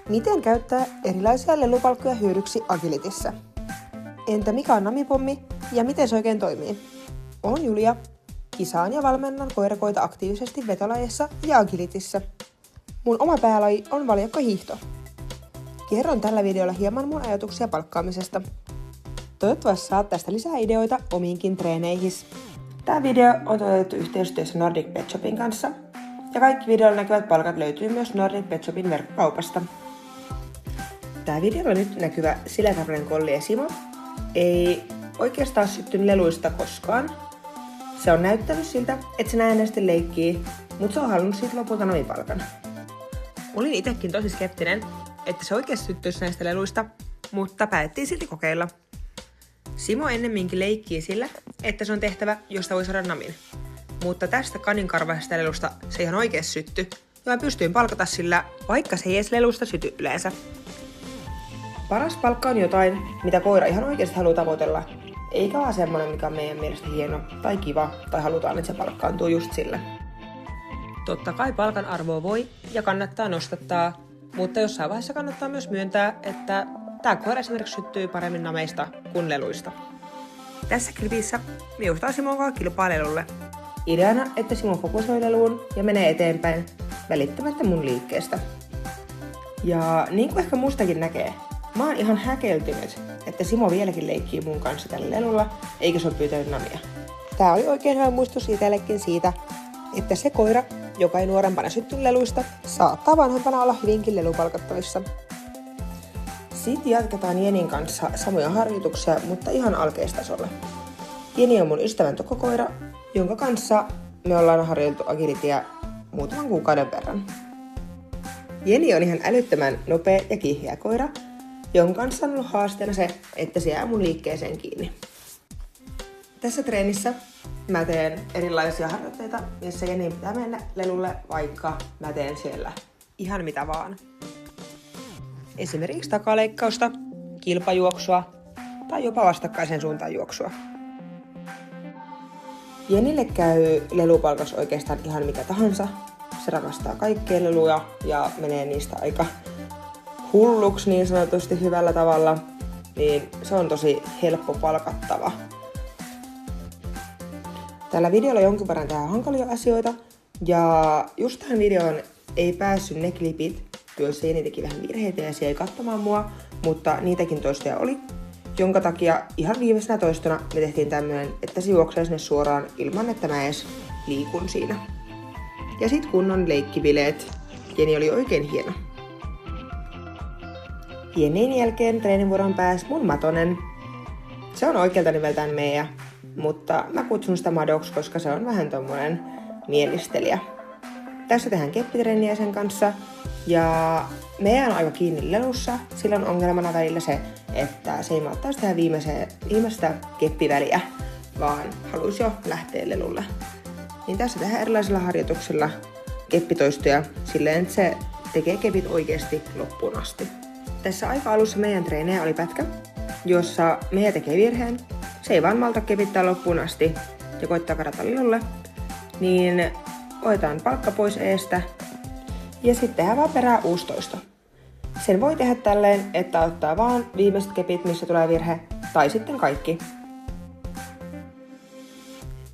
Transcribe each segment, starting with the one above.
Miten käyttää erilaisia lelupalkkoja hyödyksi agilitissä? Entä mikä on namipommi ja miten se oikein toimii? Olen Julia. Kisaan ja valmennan koirakoita aktiivisesti vetolajissa ja agilitissä. Mun oma päälaji on valjakkohiihto. Kerron tällä videolla hieman mun ajatuksia palkkaamisesta. Toivottavasti saat tästä lisää ideoita omiinkin treeneihis. Tää video on toteutettu yhteistyössä Nordic Pet Shopin kanssa. Ja kaikki videolla näkyvät palkat löytyy myös Nordic Pet Shopin verkkokaupasta. Tää videolla nyt näkyvä siletarvoinen kolli Simo ei oikeastaan syttynyt leluista koskaan. Se on näyttänyt siltä, että se näennäisesti leikkii, mutta se on halunnut siitä lopulta namipalkan. Olin itekin tosi skeptinen, että se oikeasti syttyisi näistä leluista, mutta päätettiin silti kokeilla. Simo ennemminkin leikkii sillä, että se on tehtävä, josta voi saada namin. Mutta tästä kaninkarvaisesta lelusta se ihan oikeasti syttyi, ja mä pystyin palkata sillä, vaikka se ei edes lelusta syty yleensä. Paras palkka on jotain, mitä koira ihan oikeasti haluaa tavoitella, eikä vaan semmonen, mikä on meidän mielestä hieno tai kiva, tai halutaan, että se palkkaantuu just sillä. Totta kai palkan arvoa voi ja kannattaa nostattaa, mutta jossain vaiheessa kannattaa myös myöntää, että tää koira esimerkiksi syttyy paremmin nameista kuin leluista. Tässä klipissä miustaa Simon kanssa kilpaa lelulle. Ideana, että Simo fokusoi leluun ja menee eteenpäin välittämättä mun liikkeestä. Ja niin kuin ehkä mustakin näkee, mä oon ihan häkeltynyt, että Simo vieläkin leikkii mun kanssa tällä lelulla, eikä se ole pyytänyt namia. Tää oli oikein hyvä muistus itsellekin siitä, että se koira, joka ei nuorempana syttynyt leluista, saattaa vanhempana olla hyvinkin lelupalkattavissa. Sitten jatketaan Jenin kanssa samoja harjoituksia, mutta ihan alkeistasolla. Jeni on mun ystävän tokkokoira, jonka kanssa me ollaan harjoiteltu agilityä muutaman kuukauden verran. Jeni on ihan älyttömän nopea ja kiihkeä koira, jonka kanssa on ollut haasteena se, että se jää mun liikkeeseen kiinni. Tässä treenissä mä teen erilaisia harjoitteita, missä Jenin pitää mennä lelulle, vaikka mä teen siellä ihan mitä vaan. Esimerkiksi takaleikkausta, kilpajuoksua tai jopa vastakkaisen suuntaan juoksua. Jenille käy lelupalkas oikeastaan ihan mikä tahansa. Se rakastaa kaikkea leluja ja menee niistä aika hulluksi niin sanotusti hyvällä tavalla. Niin se on tosi helppo palkattava. Tällä videolla jonkin verran tehdään hankalia asioita. Ja just tähän videoon ei päässyt ne klipit, joissa Jeni teki vähän virheitä ja se ei katsomaan mua, mutta niitäkin toistoja oli. Jonka takia ihan viimeisenä toistona me tehtiin tämmönen, että se juoksee sinne suoraan ilman, että mä edes liikun siinä. Ja sit kunnon leikkibileet. Jeni oli oikein hieno. Jenin jälkeen treenivuoron pääsi mun Matonen. Se on oikealta nimeltään Meija, mutta mä kutsun sitä Madoksi, koska se on vähän tommonen mielistelijä. Tässä tehdään keppitreeniä sen kanssa. Ja Meija on aika kiinni lelussa, sillä on ongelmana välillä se, että se ei malttaisi tehdä viimeistä keppiväliä, vaan haluaisi jo lähteä lelulle. Niin tässä tehdään erilaisilla harjoituksilla keppitoistoja silleen, että se tekee kepit oikeasti loppuun asti. Tässä aika alussa meidän treenejä oli pätkä, jossa Meija tekee virheen. Se ei vaan malta kepittää loppuun asti ja koittaa kadata lelulle. Niin otetaan palkka pois eestä. Ja sitten tehdään vaan perään uusi toisto. Sen voi tehdä tälleen, että ottaa vaan viimeiset kepit, missä tulee virhe, tai sitten kaikki.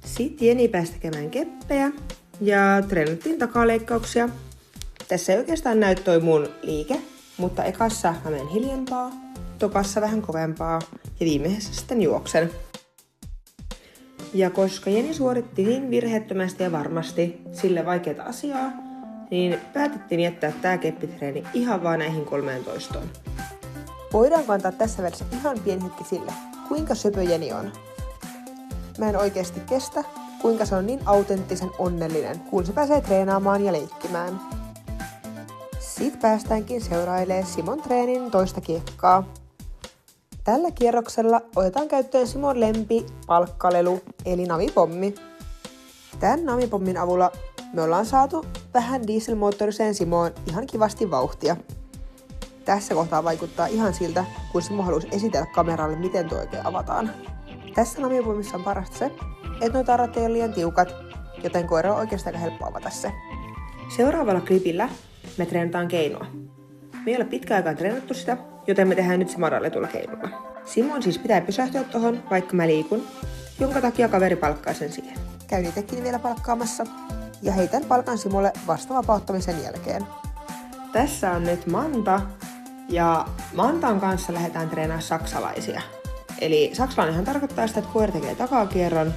Sitten Jeni pääsi tekemään keppejä ja treenattiin takaleikkauksia. Tässä ei oikeastaan näy toi mun liike, mutta ekassa mä menen hiljempaa, tokassa vähän kovempaa ja viimeisessä sitten juoksen. Ja koska Jeni suoritti niin virheettömästi ja varmasti sille vaikeaa asiaa, niin päätettiin jättää tää keppitreeni ihan vaan näihin 3 toistoon. Voidaanko antaa tässä välissä ihan pieni hetki sille, kuinka söpö Jeni on? Mä en oikeasti kestä, kuinka se on niin autenttisen onnellinen, kun se pääsee treenaamaan ja leikkimään. Sitten päästäänkin seurailemaan Simon treenin toista kiekkaa. Tällä kierroksella otetaan käyttöön Simon lempi palkkalelu eli namipommi. Tän namipommin avulla me ollaan saatu vähän dieselmoottoriseen Simoon ihan kivasti vauhtia. Tässä kohtaa vaikuttaa ihan siltä, kun Simo haluaisi esitellä kameralle, miten tuo oikein avataan. Tässä namipommissa on parasta se, että nuo tarrat ei ole liian tiukat, joten koira on oikeastaan aika helppo avata se. Seuraavalla klipillä me treenataan keinoa. Me ei ole pitkään aikaan treenattu sitä, joten me tehdään nyt se madalletulla keinolla. Simon siis pitää pysähtyä tohon, vaikka mä liikun, jonka takia kaveri palkkaa sen siihen. Käyn itekin vielä palkkaamassa ja heitän palkan Simolle vasta vapauttamisen jälkeen. Tässä on nyt Manta ja Mantan kanssa lähdetään treenaamaan saksalaisia. Eli saksalainenhan tarkoittaa sitä, että koira tekee takakierron,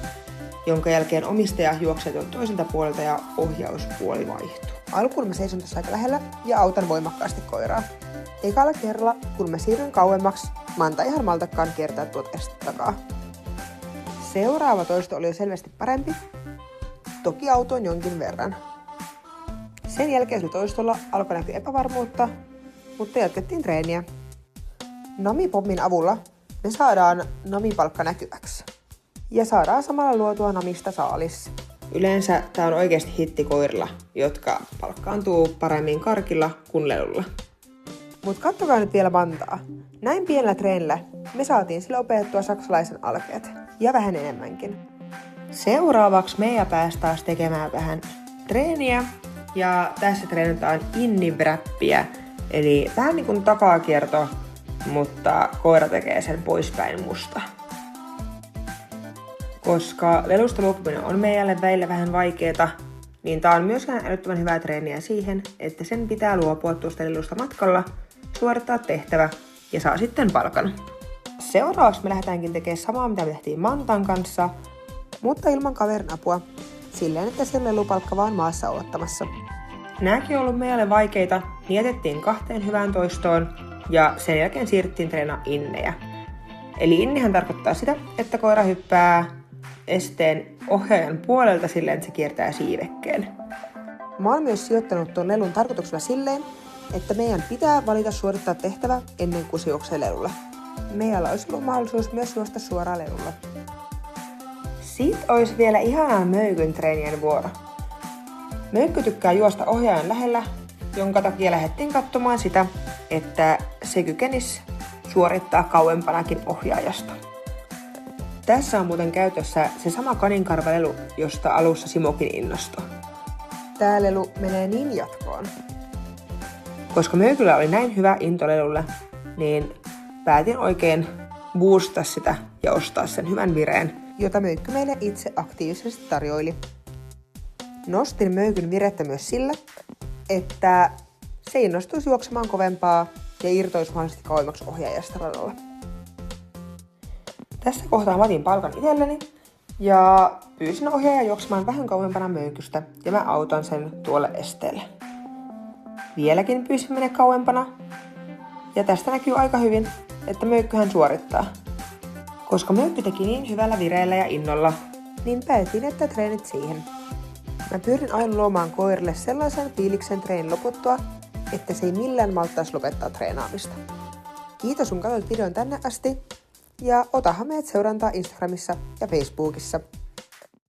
jonka jälkeen omistaja juoksee tuolta toiselta puolelta ja ohjauspuoli vaihtuu. Alkuun mä seison tässä aika lähellä ja autan voimakkaasti koiraa. Ekalla kerralla, kun mä siirryn kauemmaksi, Manta ihan maltakkaan kiertää tuolta takaa. Seuraava toisto oli jo selvästi parempi, toki autoon jonkin verran. Sen jälkeisellä toistolla alkoi näkyä epävarmuutta, mutta jatkettiin treeniä. Namipommin avulla me saadaan namipalkka näkyväksi ja saadaan samalla luotua namista saalis. Yleensä tää on oikeasti hitti koirilla, jotka palkkaantuu paremmin karkilla kuin lelulla. Mut kattokaa nyt vielä Mantaa. Näin pienellä treenillä me saatiin sille opetettua saksalaisen alkeet ja vähän enemmänkin. Seuraavaksi meidän pääsi taas tekemään vähän treeniä ja tässä treenataan innivräppiä, eli vähän niin kuin takakierto, mutta koira tekee sen poispäin musta. Koska lelusta luopuminen on meille välillä vähän vaikeeta, niin tää on myöskään älyttömän hyvää treeniä siihen, että sen pitää luopua tuosta lelusta matkalla, suorittaa tehtävä ja saa sitten palkan. Seuraavaksi me lähdetäänkin tekemään samaa, mitä me tehtiin Mantan kanssa, mutta ilman kaverin apua, silleen, että sen lelupalkka vaan maassa odottamassa. Nääkin on ollut meille vaikeita, niin jätettiin 2 hyvään toistoon ja sen jälkeen siirryttiin treenaamaan innejä. Eli innihän tarkoittaa sitä, että koira hyppää esteen ohjaajan puolelta silleen, että se kiertää siivekkeen. Mä oon myös sijoittanut tuon lelun tarkoituksella silleen, että meidän pitää valita suorittaa tehtävä ennen kuin se juoksee lelulle. Meillä olisi ollut mahdollisuus myös juosta suoraan lelulle. Sitten olisi vielä ihanaa Möykyn treenien vuoro. Möykky tykkää juosta ohjaajan lähellä, jonka takia lähdettiin katsomaan sitä, että se kykenisi suorittaa kauempanakin ohjaajasta. Tässä on muuten käytössä se sama kaninkarvalelu, josta alussa Simokin innostui. Tää lelu menee niin jatkoon. Koska Möykyllä oli näin hyvä into lelulle, niin päätin oikein boostaa sitä ja ostaa sen hyvän vireen, jota Möykky meille itse aktiivisesti tarjoili. Nostin Möykyn virettä myös sillä, että se innostuisi juoksemaan kovempaa ja irtoisi mahdollisesti kauemmaksi ohjaajasta radalla. Tässä kohtaa mä otin palkan itselleni ja pyysin ohjaajan juoksemaan vähän kauempana Möykystä ja mä autan sen tuolle esteelle. Vieläkin pyysin mennä kauempana ja tästä näkyy aika hyvin, että Möykkyhän suorittaa. Koska Möykky teki niin hyvällä vireellä ja innolla, niin päätin, että treenit siihen. Mä pyrin aina luomaan koirille sellaisen fiiliksen treenin loputtua, että se ei millään malttaisi lopettaa treenaamista. Kiitos kun katsoit videon tänne asti ja otahan meidät seurantaa Instagramissa ja Facebookissa.